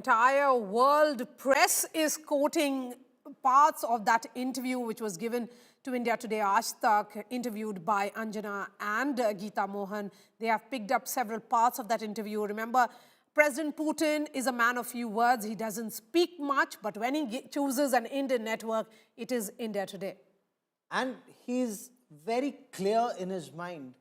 entire world press is quoting parts of that interview which was given to India Today. Aaj Tak, interviewed by Anjana and Geeta Mohan. They have picked up several parts of that interview. Remember, President Putin is a man of few words. He doesn't speak much, but when he chooses an Indian network, it is India Today. And he's very clear in his mind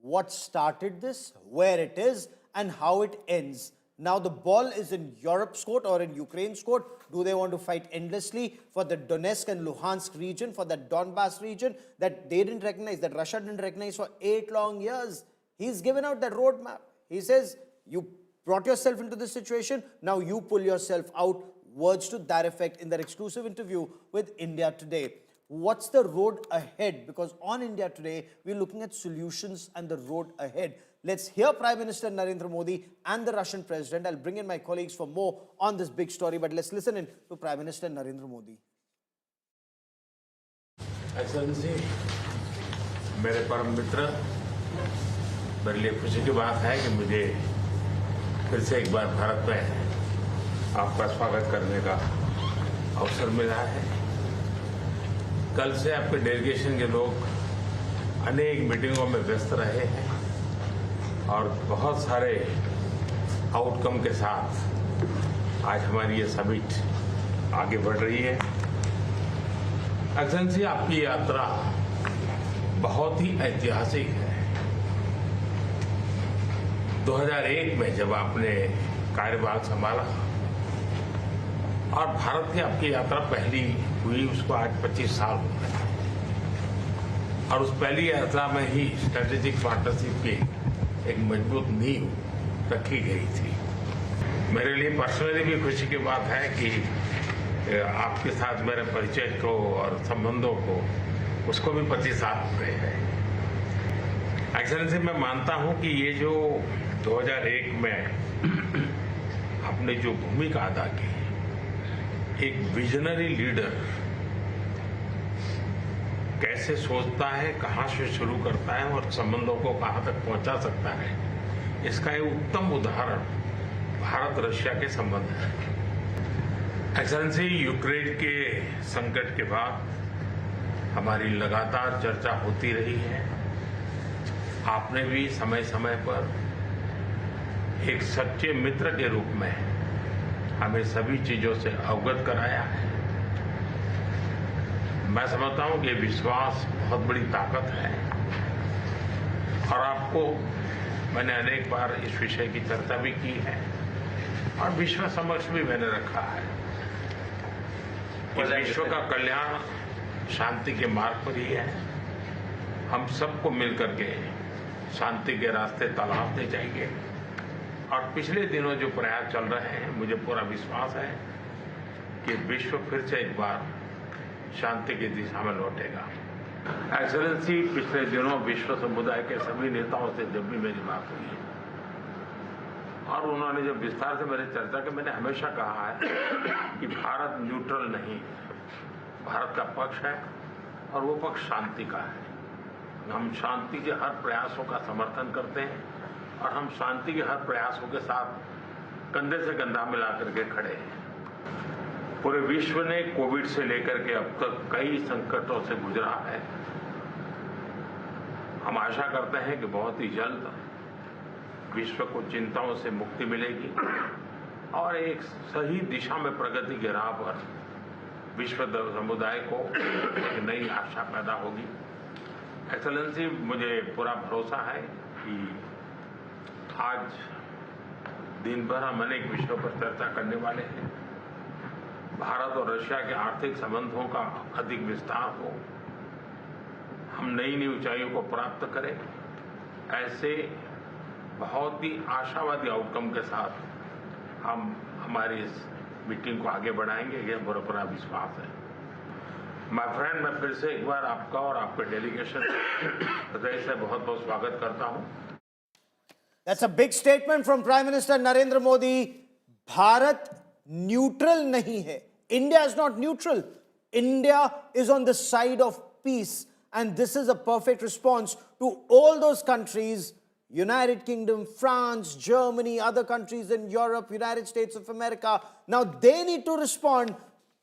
what started this, where it is, and how it ends. Now the ball is in Europe's court or in Ukraine's court. Do they want to fight endlessly for the Donetsk and Luhansk region, for the Donbass region that they didn't recognize, that Russia didn't recognize for 8 long years? He's given out that roadmap. He says, you brought yourself into this situation, now you pull yourself out. Words to that effect in their exclusive interview with India Today. What's the road ahead? Because on India Today, we're looking at solutions and the road ahead. Let's hear Prime Minister Narendra Modi and the Russian President. I'll bring in my colleagues for more on this big story, but let's listen in to Prime Minister Narendra Modi. Excellency, मेरे परम मित्र, मेरे लिए खुशी की बात है कि मुझे फिर से एक बार भारत में आपका स्वागत करने का अवसर मिला है। कल से आपके डेलीगेशन के लोग अनेक मीटिंगों में व्यस्त रहे हैं और बहुत सारे आउटकम के साथ आज हमारी ये समिट आगे बढ़ रही है। एक्सेलेंसी, आपकी यात्रा बहुत ही ऐतिहासिक है। 2001 में जब आपने कार्यभार संभाला और भारत की आपकी यात्रा पहली हुई, उसको आज 25 साल हो गए और उस पहली यात्रा में ही स्ट्रेटेजिक पार्टनरशिप की एक मजबूत नींव रखी गई थी। मेरे लिए पर्सनली भी खुशी की बात है कि आपके साथ मेरे परिचय को और संबंधों को उसको भी 25 साल हो गए हैं। एक्सेलेंसी, मैं मानता हूं कि ये जो 2001 में आपने जो भूमिका अदा की, एक विजनरी लीडर कैसे सोचता है, कहां से शुरू करता है और संबंधों को कहां तक पहुंचा सकता है, इसका एक उत्तम उदाहरण भारत रशिया के संबंध है। एक्सेलेंसी, यूक्रेन के संकट के बाद हमारी लगातार चर्चा होती रही है। आपने भी समय समय पर एक सच्चे मित्र के रूप में हमें सभी चीजों से अवगत कराया है। मैं समझता हूं कि विश्वास बहुत बड़ी ताकत है और आपको मैंने अनेक बार इस विषय की चर्चा भी की है और विश्व समक्ष भी मैंने रखा है कि विश्व का कल्याण शांति के मार्ग पर ही है। हम सबको मिलकर के शांति के रास्ते तलाशने चाहिए और पिछले दिनों जो प्रयास चल रहे हैं, मुझे पूरा विश्वास है कि विश्व फिर से एक बार शांति की दिशा में लौटेगा। एक्सेलेंसी, पिछले दिनों विश्व समुदाय के सभी नेताओं से जब भी मेरी बात हुई है और उन्होंने जब विस्तार से मेरे चर्चा की, मैंने हमेशा कहा है कि भारत न्यूट्रल नहीं, भारत का पक्ष है और वो पक्ष शांति का है। हम शांति के हर प्रयासों का समर्थन करते हैं और हम शांति के हर प्रयासों के साथ कंधे से कंधा मिला करके खड़े हैं। पूरे विश्व ने कोविड से लेकर के अब तक कई संकटों से गुजरा है। हम आशा करते हैं कि बहुत ही जल्द विश्व को चिंताओं से मुक्ति मिलेगी और एक सही दिशा में प्रगति के राह पर विश्व समुदाय को एक नई आशा पैदा होगी। एक्सेलेंसी, मुझे पूरा भरोसा है कि आज दिन भर हम अनेक विषयों पर चर्चा करने वाले हैं। भारत और रशिया के आर्थिक संबंधों का अधिक विस्तार हो, हम नई नई ऊंचाइयों को प्राप्त करें, ऐसे बहुत ही आशावादी आउटकम के साथ हम हमारी इस मीटिंग को आगे बढ़ाएंगे, ये मेरा पूरा विश्वास है। माय फ्रेंड, मैं फिर से एक बार आपका और आपके डेलीगेशन हृदय से बहुत बहुत स्वागत करता हूं। That's a big statement from Prime Minister Narendra Modi. Bharat neutral nahi hai. India is not neutral. India is on the side of peace. And this is a perfect response to all those countries, United Kingdom, France, Germany, other countries in Europe, United States of America. Now they need to respond.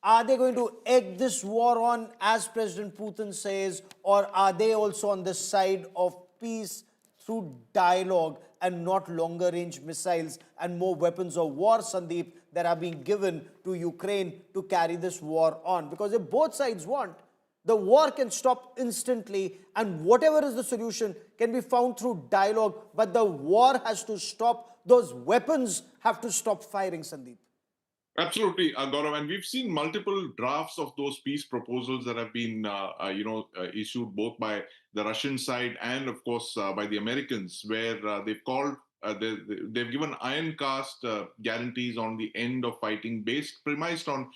Are they going to egg this war on, as President Putin says, or are they also on the side of peace through dialogue and not longer-range missiles and more weapons of war, Sandeep, that are being given to Ukraine to carry this war on? Because if both sides want, the war can stop instantly, and whatever is the solution can be found through dialogue, but the war has to stop. Those weapons have to stop firing, Sandeep. Absolutely, Gaurav, and we've seen multiple drafts of those peace proposals that have been, issued both by the Russian side and, of course, by the Americans, where they've called, they've given iron cast guarantees on the end of fighting, premised on,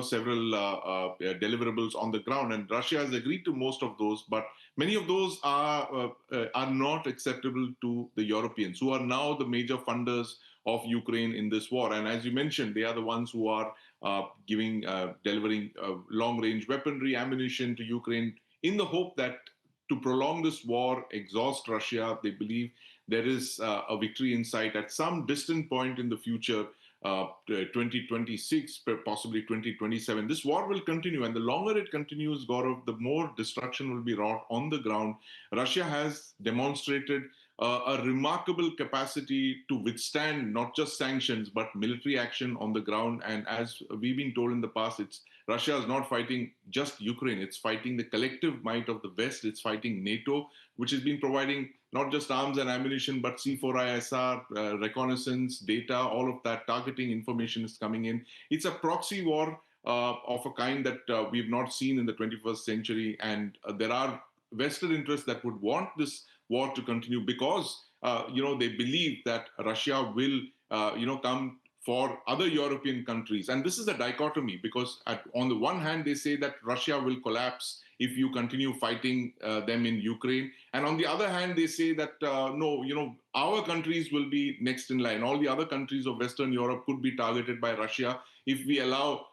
several deliverables on the ground, and Russia has agreed to most of those, but many of those are not acceptable to the Europeans, who are now the major funders of Ukraine in this war. And as you mentioned, they are the ones who are delivering long-range weaponry, ammunition to Ukraine in the hope that to prolong this war, exhaust Russia. They believe there is a victory in sight at some distant point in the future, 2026, possibly 2027. This war will continue, and the longer it continues, Gaurav, the more destruction will be wrought on the ground. Russia has demonstrated a remarkable capacity to withstand not just sanctions, but military action on the ground. And as we've been told in the past, Russia is not fighting just Ukraine. It's fighting the collective might of the West. It's fighting NATO, which has been providing not just arms and ammunition, but C4ISR, reconnaissance, data, all of that targeting information is coming in. It's a proxy war of a kind that we've not seen in the 21st century. And there are vested interests that would want this war to continue because, they believe that Russia will, come for other European countries. And this is a dichotomy because on the one hand, they say that Russia will collapse if you continue fighting them in Ukraine. And on the other hand, they say that, no, our countries will be next in line. All the other countries of Western Europe could be targeted by Russia if we allow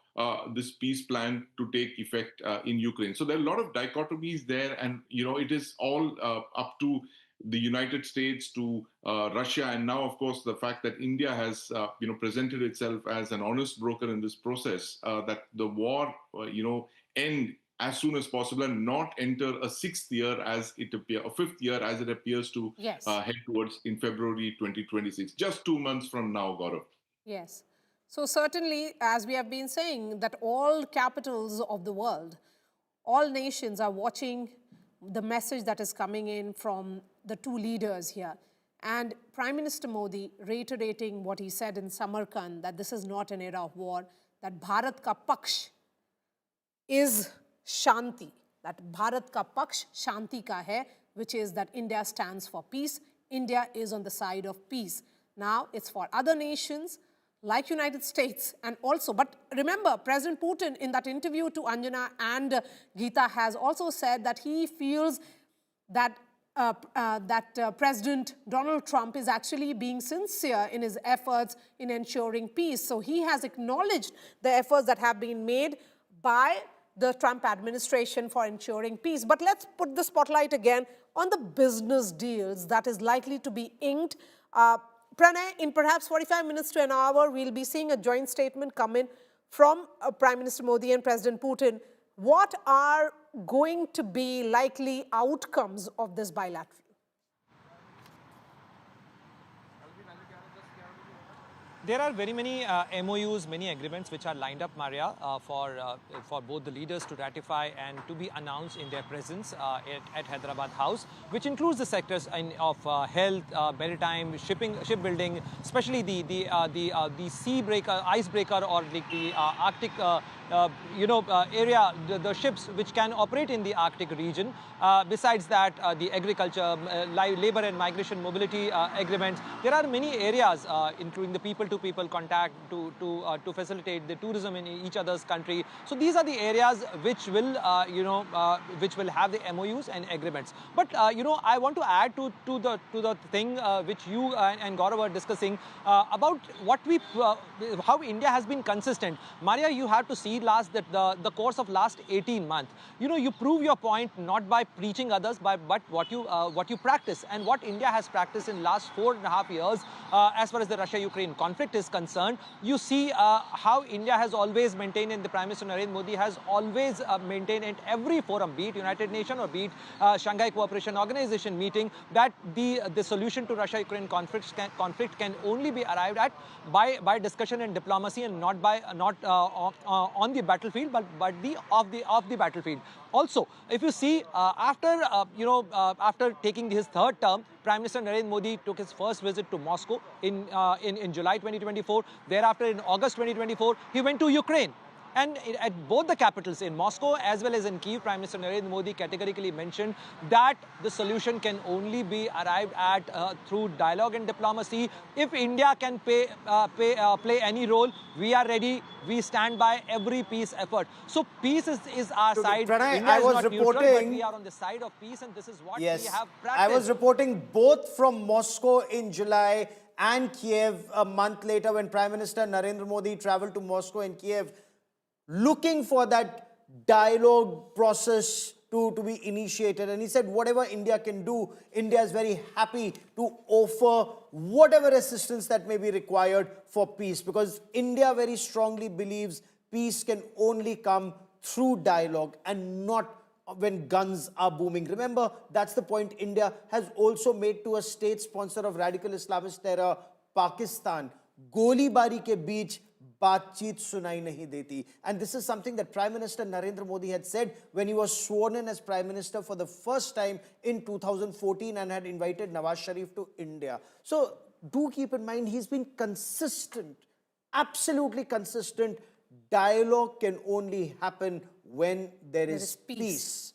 this peace plan to take effect in Ukraine. So there are a lot of dichotomies there, and it is all up to the United States, to Russia, and now, of course, the fact that India has presented itself as an honest broker in this process, that the war end as soon as possible and not enter a fifth year as it appears to head towards in February 2026, just 2 months from now, Gaurav. Yes. So certainly, as we have been saying, that all capitals of the world, all nations are watching the message that is coming in from the two leaders here. And Prime Minister Modi reiterating what he said in Samarkand, that this is not an era of war, that Bharat ka paksh is Shanti, that Bharat ka paksh Shanti ka hai, which is that India stands for peace. India is on the side of peace. Now, it's for other nations like United States and also, but remember, President Putin in that interview to Anjana and Geeta has also said that he feels that President Donald Trump is actually being sincere in his efforts in ensuring peace. So he has acknowledged the efforts that have been made by the Trump administration for ensuring peace. But let's put the spotlight again on the business deals that is likely to be inked. Pranay, in perhaps 45 minutes to an hour, we'll be seeing a joint statement come in from Prime Minister Modi and President Putin. What are going to be likely outcomes of this bilateral? There are very many MOUs, many agreements which are lined up, Maria, for both the leaders to ratify and to be announced in their presence at Hyderabad House, which includes the sectors of health, maritime, shipbuilding, especially the sea breaker, icebreaker, or like the Arctic area, the ships which can operate in the Arctic region. Besides that, the agriculture, labor and migration mobility agreements. There are many areas, including the people people-to-people contact to facilitate the tourism in each other's country. So these are the areas which will, which will have the MOUs and agreements. But I want to add to the thing which you and Gaurav were discussing about what how India has been consistent. Maria, you have to see the course of last 18 months. You prove your point not by preaching others, but what you practice, and what India has practiced in last 4.5 years as far as the Russia-Ukraine conflict is concerned. You see how India has always maintained, and the Prime Minister Narendra Modi has always maintained at every forum, be it United Nations or be it Shanghai Cooperation Organization meeting, that the solution to Russia-Ukraine conflict can only be arrived at by discussion and diplomacy, and not on the battlefield, but off the battlefield. Also, if you see after taking his third term, Prime Minister Narendra Modi took his first visit to Moscow in July 2024. Thereafter, in August 2024, he went to Ukraine. And at both the capitals, in Moscow as well as in Kyiv, Prime Minister Narendra Modi categorically mentioned that the solution can only be arrived at through dialogue and diplomacy. If India can play any role, we are ready. We stand by every peace effort. So peace is our side. Pranay, India I is was not neutral, but reporting- we are on the side of peace, and this is what Yes, we have I practiced. was reporting both from Moscow in July and Kiev a month later when Prime Minister Narendra Modi traveled to Moscow and Kiev, looking for that dialogue process to be initiated. And he said whatever India can do, India is very happy to offer whatever assistance that may be required for peace, because India very strongly believes peace can only come through dialogue and not when guns are booming. Remember, that's the point India has also made to a state sponsor of radical Islamist terror, Pakistan. Golibari ke beech बातचीत सुनाई नहीं देती. And this is something that Prime Minister Narendra Modi had said when he was sworn in as Prime Minister for the first time in 2014 and had invited Nawaz Sharif to India. So do keep in mind, he's been consistent, absolutely consistent. Dialogue can only happen when there is peace.